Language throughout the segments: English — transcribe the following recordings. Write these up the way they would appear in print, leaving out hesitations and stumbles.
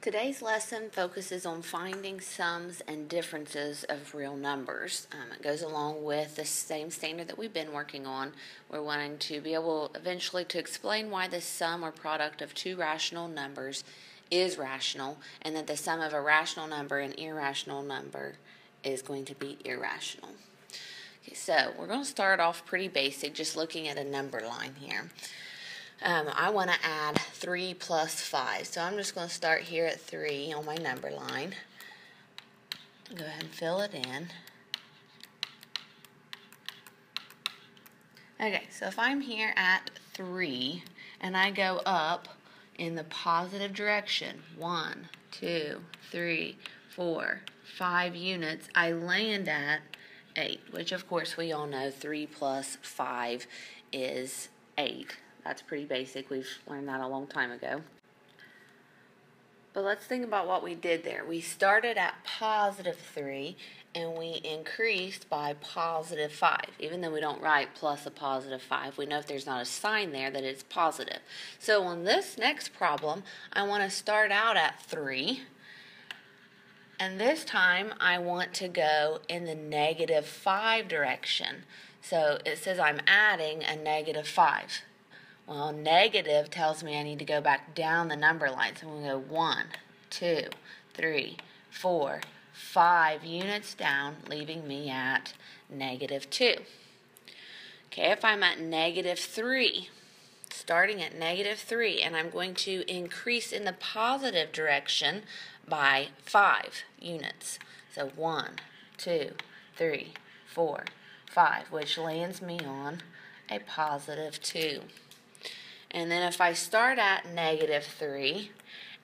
Today's lesson focuses on finding sums and differences of real numbers. It goes along with the same standard that we've been working on. We're wanting to be able eventually to explain why the sum or product of two rational numbers is rational, and that the sum of a rational number and irrational number is going to be irrational. Okay, so we're going to start off pretty basic, just looking at a number line here. I want to add 3 plus 5. So I'm just going to start here at 3 on my number line. Go ahead and fill it in. Okay, so if I'm here at 3 and I go up in the positive direction, 1, 2, 3, 4, 5 units, I land at 8, which of course we all know 3 plus 5 is 8. That's pretty basic. We've learned that a long time ago. But let's think about what we did there. We started at positive 3 and we increased by positive 5. Even though we don't write plus a positive 5, we know if there's not a sign there that it's positive. So on this next problem, I want to start out at 3. And this time I want to go in the negative 5 direction. So it says I'm adding a negative 5. Well, negative tells me I need to go back down the number line. So I'm going to go 1, 2, 3, 4, 5 units down, leaving me at negative 2. Okay, if I'm at negative 3, starting at negative 3, and I'm going to increase in the positive direction by 5 units. So 1, 2, 3, 4, 5, which lands me on a positive 2. And then if I start at negative 3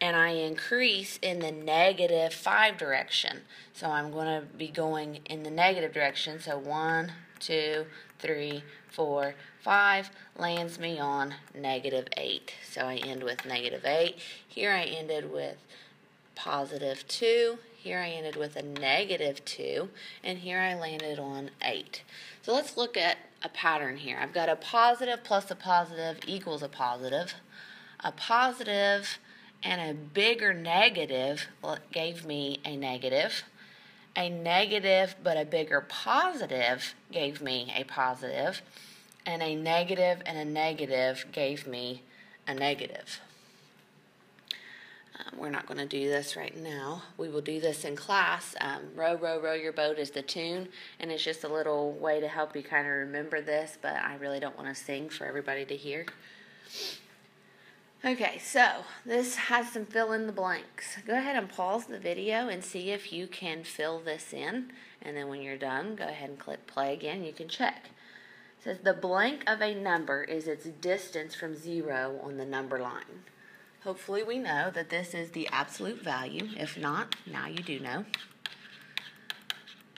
and I increase in the negative 5 direction, so I'm going to be going in the negative direction, so 1, 2, 3, 4, 5 lands me on negative 8. So I end with negative 8. Here I ended with positive 2. Here I ended with a negative 2. And here I landed on 8. So let's look at a pattern here. I've got a positive plus a positive equals a positive and a bigger negative gave me a negative but a bigger positive gave me a positive, and a negative gave me a negative. We're not going to do this right now. We will do this in class. Row, row, row your boat is the tune, and it's just a little way to help you kind of remember this, but I really don't want to sing for everybody to hear. Okay, so this has some fill in the blanks. Go ahead and pause the video and see if you can fill this in, and then when you're done, go ahead and click play again. You can check. It says the blank of a number is its distance from 0 on the number line. Hopefully we know that this is the absolute value. If not, now you do know.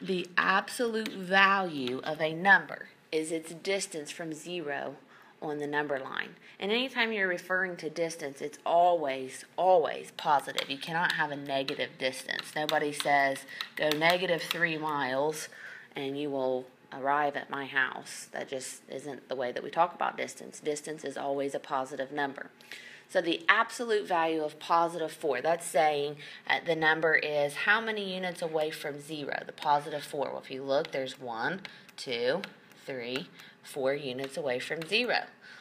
The absolute value of a number is its distance from 0 on the number line. And anytime you're referring to distance, it's always, always positive. You cannot have a negative distance. Nobody says, go negative 3 miles and you will arrive at my house. That just isn't the way that we talk about distance. Distance is always a positive number. So the absolute value of positive 4, that's saying the number is how many units away from 0, the positive 4. Well, if you look, there's 1, 2, 3, 4 units away from 0.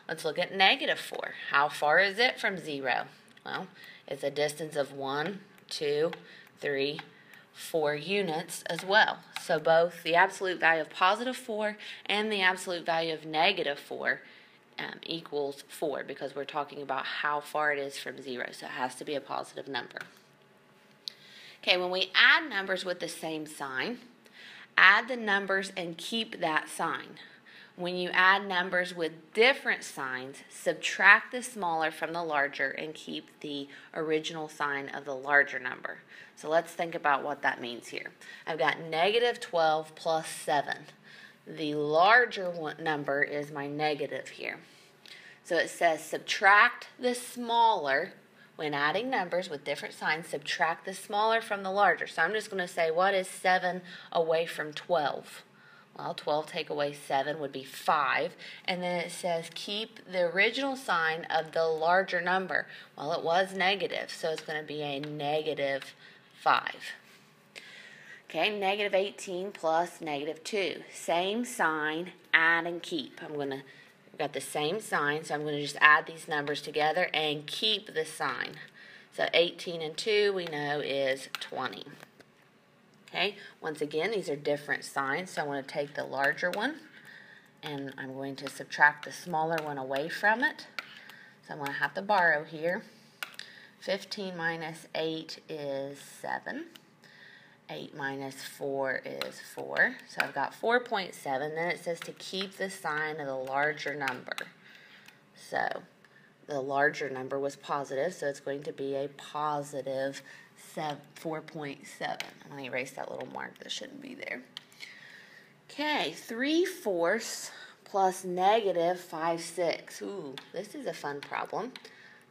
Let's look at negative 4. How far is it from 0? Well, it's a distance of 1, 2, 3, 4 units as well. So both the absolute value of positive 4 and the absolute value of negative 4 equals 4, because we're talking about how far it is from 0, so it has to be a positive number. Okay, when we add numbers with the same sign, add the numbers and keep that sign. When you add numbers with different signs, subtract the smaller from the larger and keep the original sign of the larger number. So let's think about what that means here. I've got negative 12 plus 7. The larger number is my negative here. So it says subtract the smaller. When adding numbers with different signs, subtract the smaller from the larger. So I'm just going to say, what is 7 away from 12? Well, 12 take away 7 would be 5. And then it says keep the original sign of the larger number. Well, it was negative, so it's going to be a negative 5. Okay, negative 18 plus negative 2. Same sign, add and keep. We've got the same sign, so I'm going to just add these numbers together and keep the sign. So 18 and 2 we know is 20. Okay, once again, these are different signs, so I want to take the larger one, and I'm going to subtract the smaller one away from it. So I'm going to have to borrow here. 15 minus 8 is 7. 8 minus 4 is 4. So I've got 4.7. Then it says to keep the sign of the larger number. So the larger number was positive, so it's going to be a positive 4.7. I'm going to erase that little mark that shouldn't be there. Okay, 3/4 plus negative 5/6. Ooh, this is a fun problem.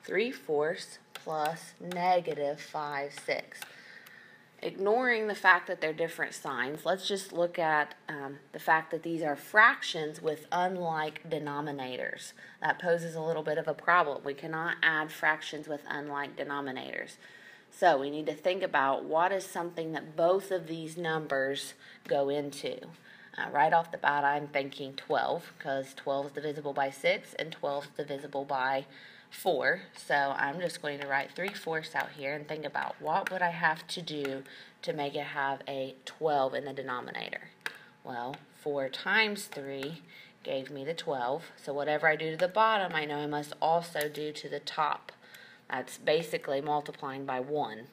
3/4 plus negative 5/6. Ignoring the fact that they're different signs, let's just look at the fact that these are fractions with unlike denominators. That poses a little bit of a problem. We cannot add fractions with unlike denominators. So we need to think about what is something that both of these numbers go into. Right off the bat, I'm thinking 12, because 12 is divisible by 6 and 12 is divisible by 4. So I'm just going to write 3/4 out here and think about what would I have to do to make it have a 12 in the denominator. Well, 4 times 3 gave me the 12. So whatever I do to the bottom, I know I must also do to the top. That's basically multiplying by 1.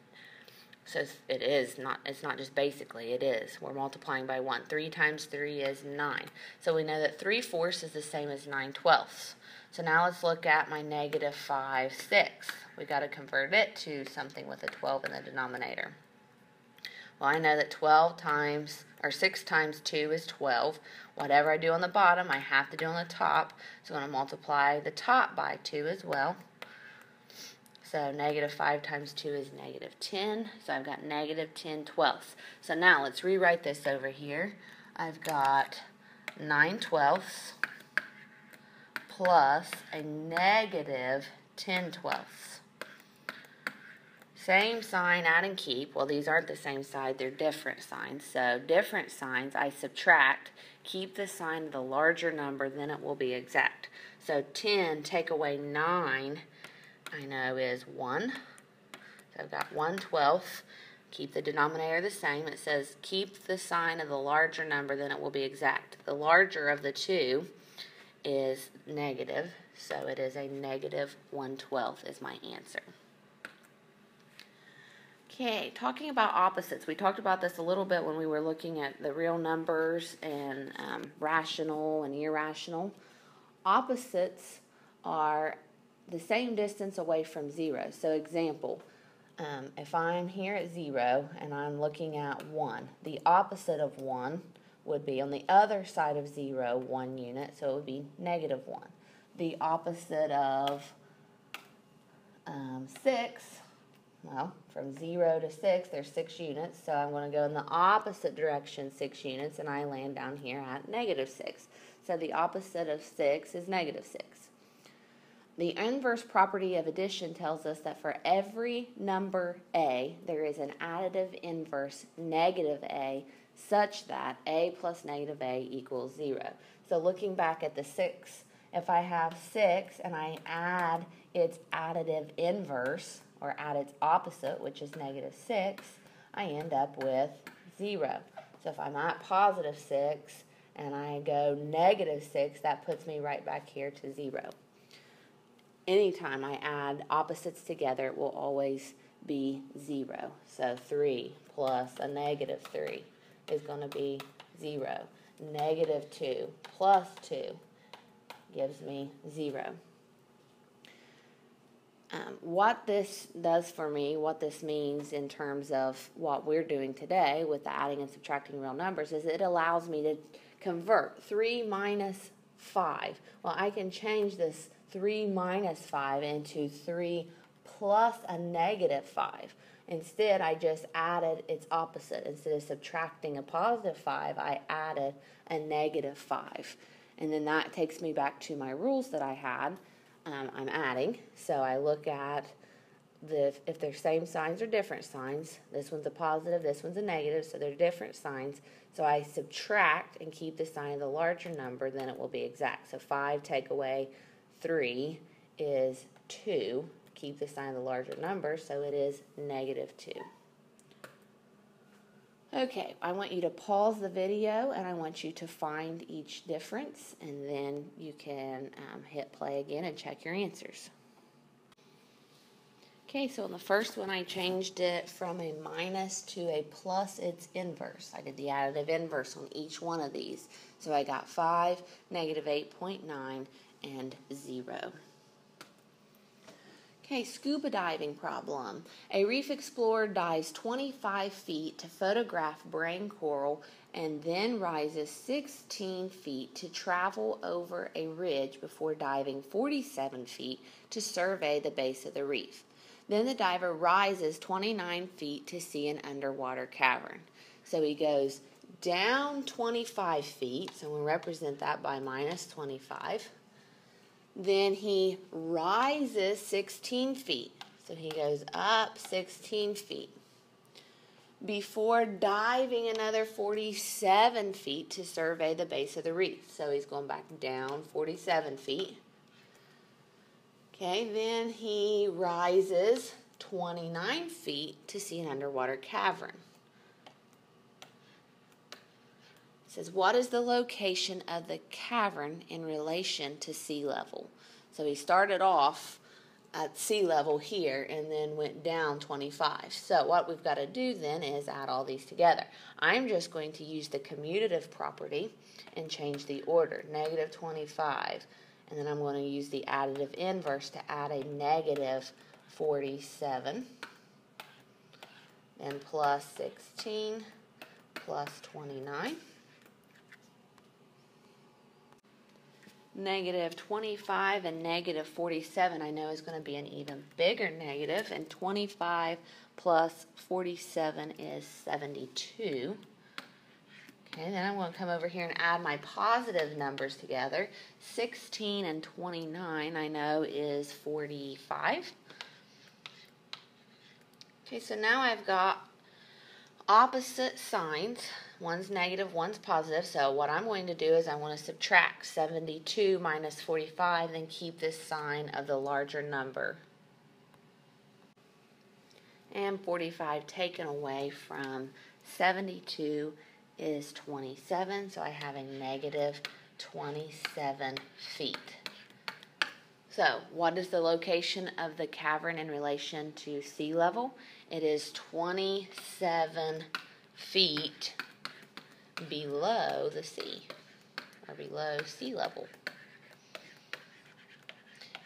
So it's not just basically, it is. We're multiplying by 1. 3 times 3 is 9. So we know that 3/4 is the same as 9/12. So now let's look at my negative 5/6. We got to convert it to something with a 12 in the denominator. Well, I know that 6 times 2 is 12. Whatever I do on the bottom, I have to do on the top. So I'm going to multiply the top by 2 as well. So negative 5 times 2 is negative 10. So I've got negative 10/12. So now let's rewrite this over here. I've got 9/12 plus a negative 10/12. Same sign, add and keep. Well, these aren't the same sign, they're different signs. So different signs, I subtract, keep the sign of the larger number, then it will be exact. So 10 take away 9, I know is 1. So I've got 1/12. Keep the denominator the same. It says keep the sign of the larger number, then it will be exact. The larger of the two is negative, so it is a negative 1/12 is my answer. Okay, talking about opposites. We talked about this a little bit when we were looking at the real numbers and rational and irrational. Opposites are the same distance away from 0. So example, if I'm here at 0 and I'm looking at 1, the opposite of 1 would be on the other side of 0, 1 unit, so it would be negative 1. The opposite of 6, well, from 0 to 6, there's 6 units, so I'm going to go in the opposite direction 6 units, and I land down here at negative 6. So the opposite of 6 is negative 6. The inverse property of addition tells us that for every number a, there is an additive inverse negative a, such that a plus negative a equals 0. So looking back at the 6, if I have 6 and I add its additive inverse, or add its opposite, which is negative 6, I end up with 0. So if I'm at positive 6 and I go negative 6, that puts me right back here to 0. Anytime I add opposites together, it will always be 0. So 3 plus a negative 3 is going to be 0. Negative 2 plus 2 gives me 0. What this does for me, what this means in terms of what we're doing today with the adding and subtracting real numbers, is it allows me to convert 3 minus 5. Well, I can change this 3 minus 5 into 3 plus a -5. Instead, I just added its opposite. Instead of subtracting a +5, I added a -5. And then that takes me back to my rules that I had. I'm adding. So I look at if they're same signs or different signs. This one's a positive, this one's a negative, so they're different signs. So I subtract and keep the sign of the larger number, then it will be exact. So 5 take away 3 is 2. Keep the sign of the larger number, so it is -2. Okay, I want you to pause the video and I want you to find each difference, and then you can hit play again and check your answers. Okay, so in the first one I changed it from a minus to a plus its inverse. I did the additive inverse on each one of these. So I got 5, -8.9, and 0. Okay, scuba diving problem. A reef explorer dives 25 feet to photograph brain coral and then rises 16 feet to travel over a ridge before diving 47 feet to survey the base of the reef. Then the diver rises 29 feet to see an underwater cavern. So he goes down 25 feet, so we'll represent that by -25. Then he rises 16 feet, so he goes up 16 feet. Before diving another 47 feet to survey the base of the reef. So he's going back down 47 feet. Okay, then he rises 29 feet to see an underwater cavern. It says, what is the location of the cavern in relation to sea level? So he started off at sea level here and then went down 25. So what we've got to do then is add all these together. I'm just going to use the commutative property and change the order. -25. And then I'm going to use the additive inverse to add a -47. Then plus 16 plus 29. -25 and -47 I know is going to be an even bigger negative. And 25 plus 47 is 72. Okay, then I'm going to come over here and add my positive numbers together. 16 and 29 I know is 45. Okay, so now I've got opposite signs. One's negative, one's positive. So what I'm going to do is I want to subtract 72 minus 45, then keep this sign of the larger number. And 45 taken away from 72 is 27, so I have a -27 feet. So, what is the location of the cavern in relation to sea level? It is 27 feet below the sea, or below sea level.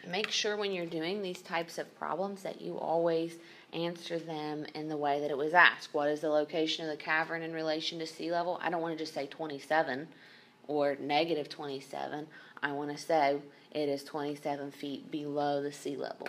And make sure when you're doing these types of problems that you always answer them in the way that it was asked. What is the location of the cavern in relation to sea level? I don't want to just say 27 or -27. I want to say it is 27 feet below the sea level.